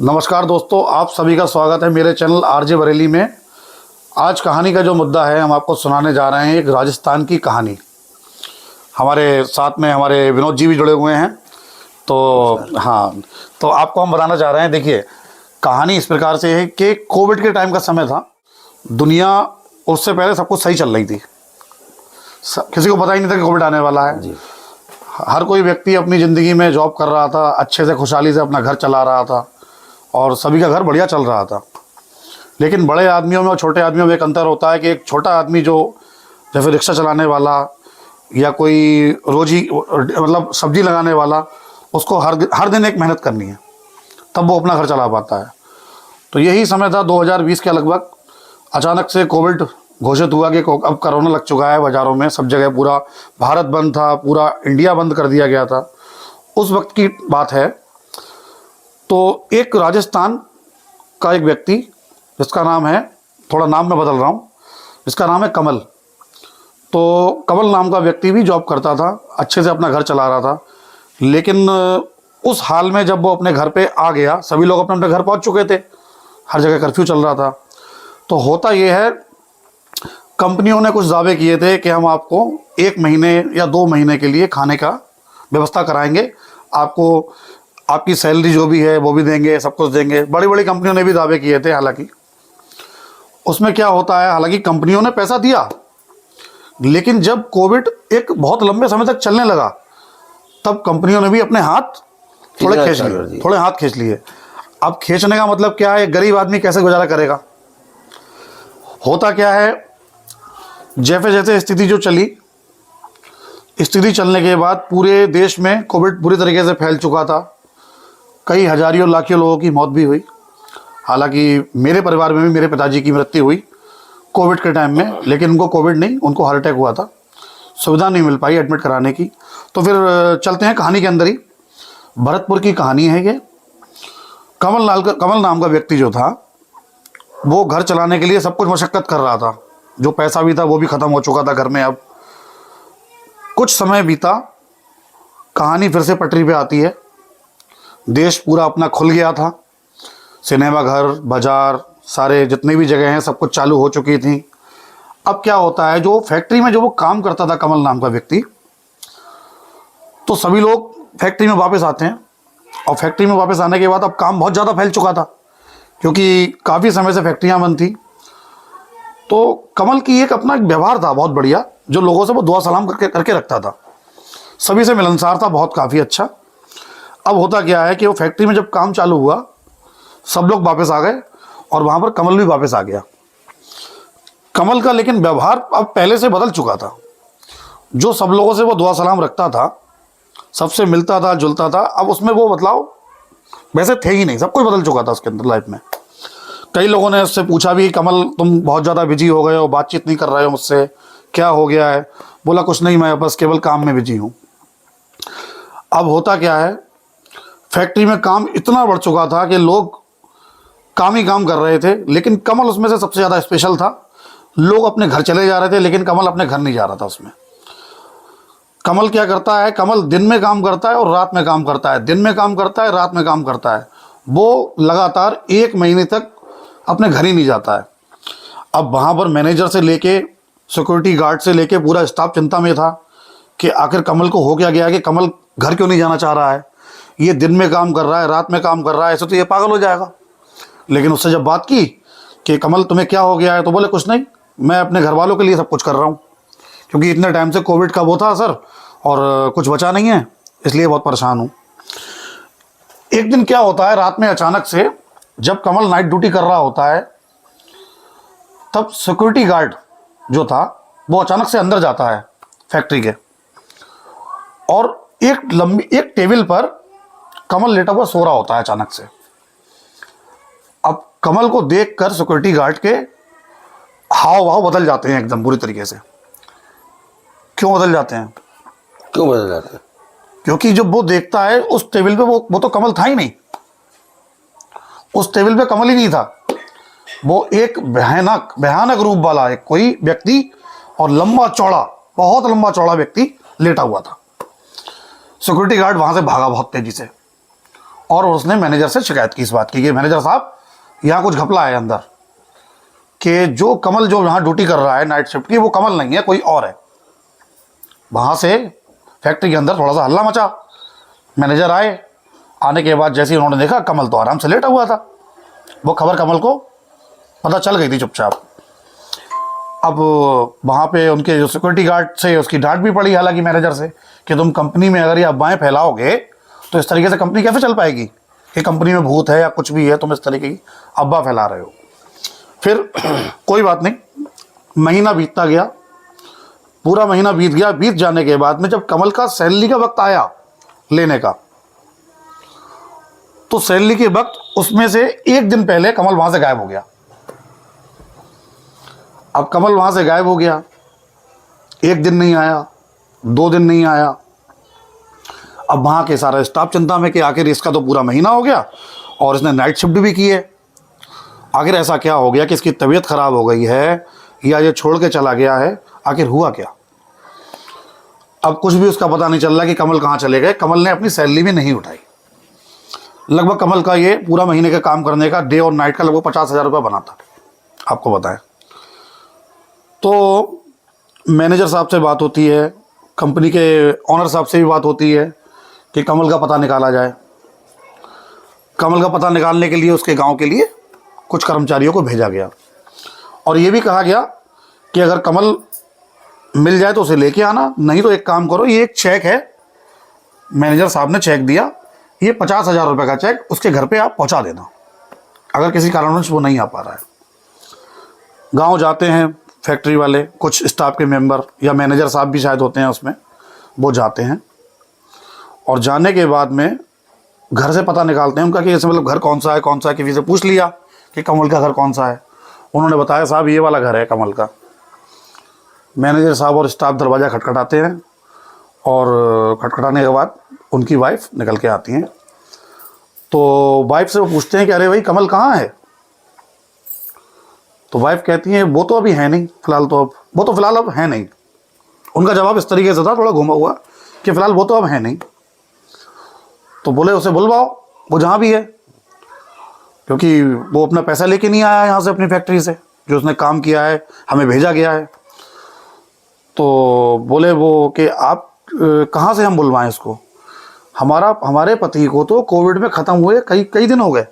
नमस्कार दोस्तों, आप सभी का स्वागत है मेरे चैनल आरजे बरेली में। आज कहानी का जो मुद्दा है हम आपको सुनाने जा रहे हैं एक राजस्थान की कहानी। हमारे साथ में हमारे विनोद जी भी जुड़े हुए हैं। तो हाँ, तो आपको हम बताना चाह रहे हैं। देखिए, कहानी इस प्रकार से है कि कोविड के टाइम का समय था। दुनिया उससे पहले सब कुछ सही चल रही थी, किसी को पता ही नहीं था कि कोविड आने वाला है जी। हर कोई व्यक्ति अपनी ज़िंदगी में जॉब कर रहा था, अच्छे से खुशहाली से अपना घर चला रहा था और सभी का घर बढ़िया चल रहा था। लेकिन बड़े आदमियों में और छोटे आदमियों में एक अंतर होता है कि एक छोटा आदमी जो जैसे रिक्शा चलाने वाला या कोई रोजी मतलब सब्जी लगाने वाला, उसको हर दिन एक मेहनत करनी है, तब वो अपना घर चला पाता है। तो यही समय था 2020 के लगभग। अचानक से कोविड घोषित हुआ कि अब कोरोना लग चुका है बाज़ारों में, सब जगह। पूरा भारत बंद था, पूरा इंडिया बंद कर दिया गया था। उस वक्त की बात है। तो एक राजस्थान का एक व्यक्ति, जिसका नाम है, थोड़ा नाम मैं बदल रहा हूँ, जिसका नाम है कमल। तो कमल नाम का व्यक्ति भी जॉब करता था, अच्छे से अपना घर चला रहा था। लेकिन उस हाल में जब वो अपने घर पे आ गया, सभी लोग अपने अपने घर पहुंच चुके थे, हर जगह कर्फ्यू चल रहा था। तो होता ये है, कंपनियों ने कुछ दावे किए थे कि हम आपको 1 महीने या 2 महीने के लिए खाने का व्यवस्था कराएंगे, आपको आपकी सैलरी जो भी है वो भी देंगे, सब कुछ देंगे। बड़ी बड़ी कंपनियों ने भी दावे किए थे। हालांकि उसमें क्या होता है, हालांकि कंपनियों ने पैसा दिया, लेकिन जब कोविड एक बहुत लंबे समय तक चलने लगा, तब कंपनियों ने भी अपने हाथ थोड़े खींच लिए। अब खींचने का मतलब क्या है, गरीब आदमी कैसे गुजारा करेगा। होता क्या है, जैसे जैसे स्थिति जो चली, स्थिति चलने के बाद पूरे देश में कोविड पूरी तरीके से फैल चुका था। कई हजारियों लाखों लोगों की मौत भी हुई। हालांकि मेरे परिवार में भी मेरे पिताजी की मृत्यु हुई कोविड के टाइम में, लेकिन उनको कोविड नहीं, उनको हार्ट अटैक हुआ था। सुविधा नहीं मिल पाई एडमिट कराने की। तो फिर चलते हैं कहानी के अंदर ही। भरतपुर की कहानी है ये। कमल नाम का व्यक्ति जो था, वो घर चलाने के लिए सब कुछ मशक्कत कर रहा था। जो पैसा भी था वो भी ख़त्म हो चुका था घर में। अब कुछ समय बीता, कहानी फिर से पटरी पे आती है। देश पूरा अपना खुल गया था, सिनेमा घर, बाजार, सारे जितनी भी जगह हैं सब कुछ चालू हो चुकी थी। अब क्या होता है, जो फैक्ट्री में जो वो काम करता था कमल नाम का व्यक्ति, तो सभी लोग फैक्ट्री में वापस आते हैं। और फैक्ट्री में वापस आने के बाद अब काम बहुत ज़्यादा फैल चुका था, क्योंकि काफ़ी समय से फैक्ट्रियाँ बंद थी। तो कमल की एक अपना एक व्यवहार था बहुत बढ़िया, जो लोगों से वो दुआ सलाम करके रखता था, सभी से मिलनसार था, बहुत काफ़ी अच्छा। अब होता क्या है कि वो फैक्ट्री में जब काम चालू हुआ, सब लोग वापस आ गए और वहाँ पर कमल भी वापस आ गया। कमल का लेकिन व्यवहार अब पहले से बदल चुका था। जो सब लोगों से वो दुआ सलाम रखता था, सबसे मिलता था, जुलता था, अब उसमें वो बदलाव वैसे थे ही नहीं। सब कुछ बदल चुका था उसके अंदर लाइफ में। कई लोगों ने उससे पूछा भी, कमल तुम बहुत ज़्यादा बिजी हो गए हो, बातचीत नहीं कर रहे हो मुझसे, क्या हो गया है। बोला कुछ नहीं, मैं बस केवल काम में बिजी हूँ। अब होता क्या है, फैक्ट्री में काम इतना बढ़ चुका था कि लोग काम ही काम कर रहे थे, लेकिन कमल उसमें से सबसे ज़्यादा स्पेशल था। लोग अपने घर चले जा रहे थे, लेकिन कमल अपने घर नहीं जा रहा था। उसमें कमल क्या करता है, कमल दिन में काम करता है और रात में काम करता है, दिन में काम करता है, रात में काम करता है। वो लगातार 1 महीने तक अपने घर ही नहीं जाता है। अब वहाँ पर मैनेजर से लेके सिक्योरिटी गार्ड से लेके पूरा स्टाफ चिंता में था कि आखिर कमल को हो क्या गया, कि कमल घर क्यों नहीं जाना चाह रहा है। ये दिन में काम कर रहा है, रात में काम कर रहा है, ऐसे तो ये पागल हो जाएगा। लेकिन उससे जब बात की कि कमल तुम्हें क्या हो गया है, तो बोले कुछ नहीं, मैं अपने घर वालों के लिए सब कुछ कर रहा हूँ, क्योंकि इतने टाइम से कोविड का वो था असर और कुछ बचा नहीं है, इसलिए बहुत परेशान हूँ। एक दिन क्या होता है, रात में अचानक से जब कमल नाइट ड्यूटी कर रहा होता है, तब सिक्योरिटी गार्ड जो था वो अचानक से अंदर जाता है फैक्ट्री के, और एक टेबल पर कमल लेटा हुआ सो रहा होता है अचानक से। अब कमल को देखकर सिक्योरिटी गार्ड के हाव भाव बदल जाते हैं एकदम बुरी तरीके से। क्यों बदल जाते हैं? क्योंकि जब वो देखता है उस टेबल पे, वो तो कमल था ही नहीं। उस टेबल पे कमल ही नहीं था। वो एक भयानक रूप वाला एक कोई व्यक्ति, और लंबा चौड़ा, बहुत लंबा चौड़ा व्यक्ति लेटा हुआ था। सिक्योरिटी गार्ड वहां से भागा बहुत तेजी से, और उसने मैनेजर से शिकायत की इस बात की कि मैनेजर साहब यहाँ कुछ घपला है अंदर, कि जो कमल जो यहाँ ड्यूटी कर रहा है नाइट शिफ्ट की, वो कमल नहीं है, कोई और है। वहाँ से फैक्ट्री के अंदर थोड़ा सा हल्ला मचा। मैनेजर आए, आने के बाद जैसे ही उन्होंने देखा कमल तो आराम से लेटा हुआ था, वो खबर कमल को पता चल गई थी चुपचाप। अब वहाँ पे उनके जो सिक्योरिटी गार्ड से उसकी डांट भी पड़ी हालांकि मैनेजर से, कि तुम कंपनी में अगर ये अफवाहें फैलाओगे तो इस तरीके से कंपनी कैसे चल पाएगी, कि कंपनी में भूत है या कुछ भी है, तुम इस तरीके की अफवाह फैला रहे हो। फिर कोई बात नहीं, महीना बीतता गया, पूरा महीना बीत गया। बीत जाने के बाद में जब कमल का सैलरी का वक्त आया लेने का, तो सैलरी के वक्त उसमें से एक दिन पहले कमल वहां से गायब हो गया। अब कमल वहां से गायब हो गया, एक दिन नहीं आया, 2 दिन नहीं आया। अब वहां के सारा स्टाफ चिंता में कि आखिर इसका तो पूरा महीना हो गया और इसने नाइट शिफ्ट भी की है, आखिर ऐसा क्या हो गया कि इसकी तबीयत खराब हो गई है या ये छोड़ के चला गया है, आखिर हुआ क्या। अब कुछ भी उसका पता नहीं चल रहा कि कमल कहाँ चले गए। कमल ने अपनी सैलरी भी नहीं उठाई। लगभग कमल का ये पूरा महीने के काम करने का डे और नाइट का लगभग 50,000 रुपये बना था, आपको बताएं। तो मैनेजर साहब से बात होती है, कंपनी के ऑनर साहब से भी बात होती है कि कमल का पता निकाला जाए। कमल का पता निकालने के लिए उसके गांव के लिए कुछ कर्मचारियों को भेजा गया और ये भी कहा गया कि अगर कमल मिल जाए तो उसे लेके आना, नहीं तो एक काम करो, ये एक चेक है, मैनेजर साहब ने चेक दिया, ये 50,000 रुपये का चेक उसके घर पे आप पहुंचा देना, अगर किसी कारणवश वो नहीं आ पा रहा है। गांव जाते हैं फैक्ट्री वाले, कुछ स्टाफ के मेंबर या मैनेजर साहब भी शायद होते हैं उसमें, वो जाते हैं और जाने के बाद में घर से पता निकालते हैं उनका कि ऐसे मतलब घर कौन सा है, किसी से पूछ लिया कि कमल का घर कौन सा है। उन्होंने बताया साहब ये वाला घर है कमल का। मैनेजर साहब और स्टाफ दरवाज़ा खटखटाते हैं और खटखटाने के बाद उनकी वाइफ निकल के आती हैं। तो वाइफ से वो पूछते हैं कि अरे भाई कमल कहाँ है। तो वाइफ कहती है वो तो अभी है नहीं, फिलहाल तो अब है नहीं। उनका जवाब इस तरीके से था, थोड़ा घुमा हुआ, कि फिलहाल वो तो अब है नहीं। तो बोले उसे बुलवाओ, वो जहाँ भी है, क्योंकि वो अपना पैसा लेके नहीं आया यहाँ से अपनी फैक्ट्री से, जो उसने काम किया है हमें भेजा गया है। तो बोले वो कि आप कहाँ से हम बुलवाएं इसको, हमारे पति को तो कोविड में ख़त्म हुए कई दिन हो गए,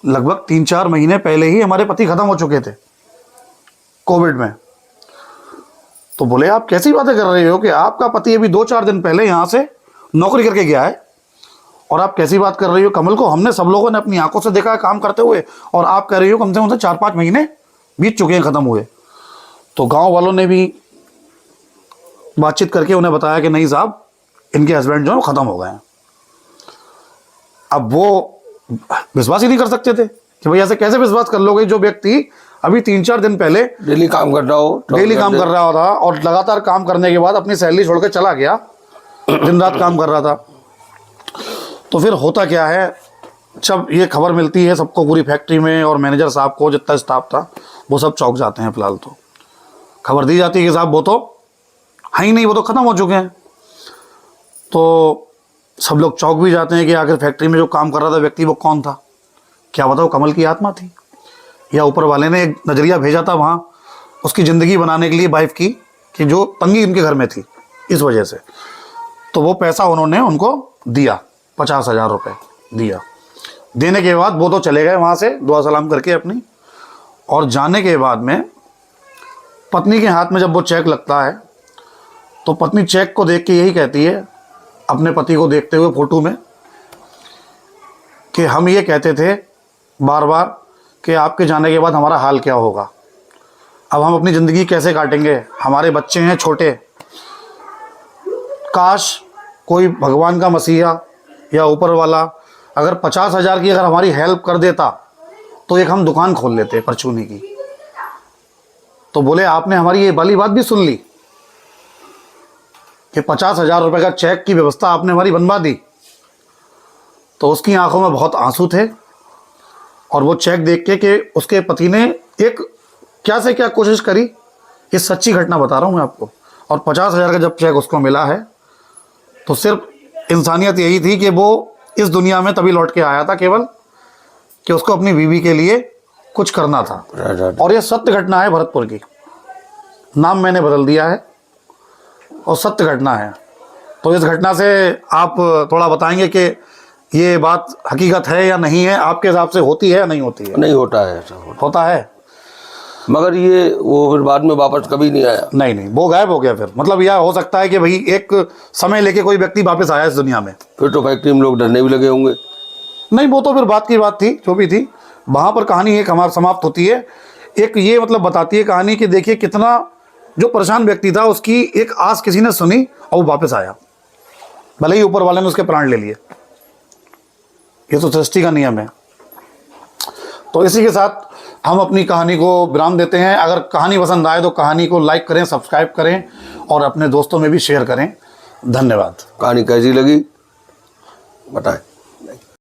लगभग 3-4 महीने पहले ही हमारे पति ख़त्म हो चुके थे कोविड में। तो बोले आप कैसी बातें कर रहे हो कि आपका पति अभी 2-4 दिन पहले यहाँ से नौकरी करके गया है और आप कैसी बात कर रही हो। कमल को हमने सब लोगों ने अपनी आंखों से देखा है काम करते हुए, और आप कह रही हो कम से कम 4-5 महीने बीत चुके हैं ख़त्म हुए। तो गांव वालों ने भी बातचीत करके उन्हें बताया कि नहीं साहब, इनके हस्बैंड जो है ख़त्म हो गए हैं। अब वो विश्वास ही नहीं कर सकते थे कि भाई ऐसे कैसे विश्वास कर लोगे, जो व्यक्ति अभी 3-4 दिन पहले डेली काम कर रहा था और लगातार काम करने के बाद अपनी सैलरी छोड़ के चला गया, दिन रात काम कर रहा था। तो फिर होता क्या है, जब ये खबर मिलती है सबको पूरी फैक्ट्री में, और मैनेजर साहब को, जितना स्टाफ था वो सब चौंक जाते हैं। फिलहाल तो खबर दी जाती है कि साहब वो तो है ही नहीं, वो तो ख़त्म हो चुके हैं। तो सब लोग चौंक भी जाते हैं कि आखिर फैक्ट्री में जो काम कर रहा था व्यक्ति वो कौन था। क्या बताओ, कमल की आत्मा थी, या ऊपर वाले ने एक नज़रिया भेजा था वहाँ उसकी ज़िंदगी बनाने के लिए वाइफ की, कि जो तंगी उनके घर में थी इस वजह से। तो वो पैसा उन्होंने उनको दिया, 50,000 रुपये दिया। देने के बाद वो तो चले गए वहाँ से दुआ सलाम करके अपनी, और जाने के बाद में पत्नी के हाथ में जब वो चेक लगता है तो पत्नी चेक को देख के यही कहती है अपने पति को देखते हुए फोटो में, कि हम ये कहते थे बार बार कि आपके जाने के बाद हमारा हाल क्या होगा, अब हम अपनी ज़िंदगी कैसे काटेंगे, हमारे बच्चे हैं छोटे। काश कोई भगवान का मसीहा या ऊपर वाला अगर 50,000 की अगर हमारी हेल्प कर देता तो एक हम दुकान खोल लेते परचूनी की। तो बोले आपने हमारी ये वाली बात भी सुन ली कि 50,000 रुपये का चेक की व्यवस्था आपने हमारी बनवा दी। तो उसकी आंखों में बहुत आंसू थे, और वो चेक देख के कि उसके पति ने एक क्या से क्या कोशिश करी, ये सच्ची घटना बता रहा हूँ मैं आपको। और 50,000 का जब चेक उसको मिला है तो सिर्फ इंसानियत यही थी कि वो इस दुनिया में तभी लौट के आया था केवल कि उसको अपनी बीवी के लिए कुछ करना था। और ये सत्य घटना है भरतपुर की। नाम मैंने बदल दिया है और सत्य घटना है। तो इस घटना से आप थोड़ा बताएंगे कि ये बात हकीकत है या नहीं है, आपके हिसाब से होती है या नहीं होती है? नहीं होता है ऐसा, होता है, मगर ये वो फिर बाद में वापस कभी नहीं आया। नहीं वो गायब हो गया। फिर मतलब यह हो सकता है कि भाई एक समय लेके कोई व्यक्ति वापस आया इस दुनिया में। फिर तो फैक्ट्री में लोग डरने भी लगे होंगे। नहीं, वो तो फिर बात की बात थी, जो भी थी। वहाँ पर कहानी एक हमारी समाप्त होती है। एक ये मतलब बताती है कहानी कि देखिए कितना जो परेशान व्यक्ति था उसकी एक आस किसी ने सुनी और वो वापस आया, भले ही ऊपर वाले ने उसके प्राण ले लिए। ये तो सृष्टि का नियम है। तो इसी के साथ हम अपनी कहानी को विराम देते हैं। अगर कहानी पसंद आए तो कहानी को लाइक करें, सब्सक्राइब करें और अपने दोस्तों में भी शेयर करें। धन्यवाद। कहानी कैसी लगी बताएं।